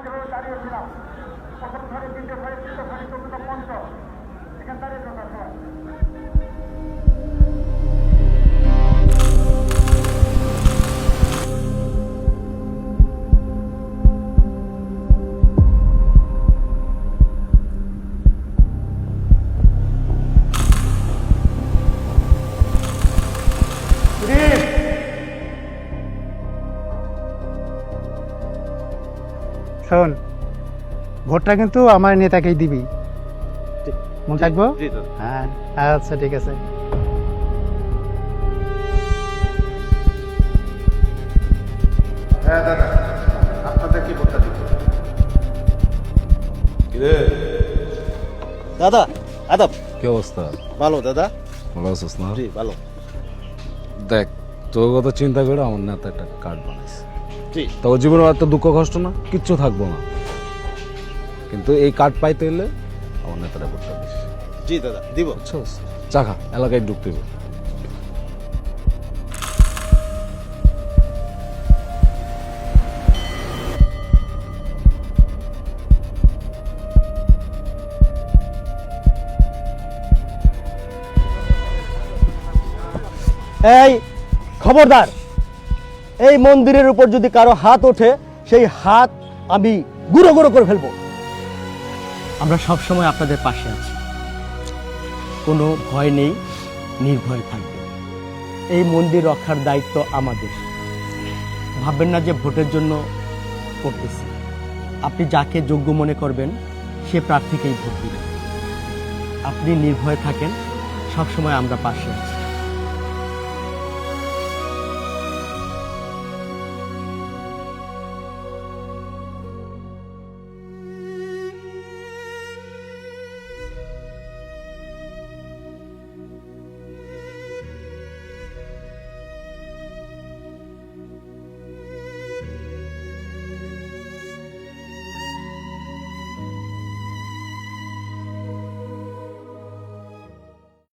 যেভাবে দাঁড়িয়েছিলাম, প্রথম সারি, দ্বিতীয় সারি, তৃতীয় সারি, চতুর্থ, পঞ্চম, এখানে দাঁড়িয়ে থাকা সবাই। শোন, ভোটটা কিন্তু আমার নেতাকেই দিবি, মনে থাকবো? হ্যাঁ, আচ্ছা ঠিক আছে। হ্যাঁ দাদা, আপনাদের কি ভোটটা দিব? দাদা আদাব। কি অবস্থা? ভালো দাদা। ভালো আছিস না? জি ভালো। দেখ, তোর কথা চিন্তা করে আমার নেতা একটা কার্ড বানাইছে। জি। তোর জীবনে এত দুঃখ কষ্ট না, কিচ্ছু থাকবো না, কিন্তু এই কার্ড পাইতে হলে আমার নেতাটা করতে হবে। জি দাদা দিব। বুঝছস? চাখা এলাকায় ঢুকতে হবে। এই খবরদার, এই মন্দিরের উপর যদি কারো হাত ওঠে সেই হাত আমি গুঁড়ো গুঁড়ো করে ফেলবো। আমরা সব সময় আপনাদের পাশে আছি, কোনো ভয় নেই, নির্ভয় থাকবে। এই মন্দির রক্ষার দায়িত্ব আমাদের। ভাববেন না যে ভোটের জন্য করতেছি। আপনি যাকে যোগ্য মনে করবেন সে প্রার্থীকেই ভোট দিবেন। আপনি নির্ভয় থাকেন, সবসময় আমরা পাশে আছি।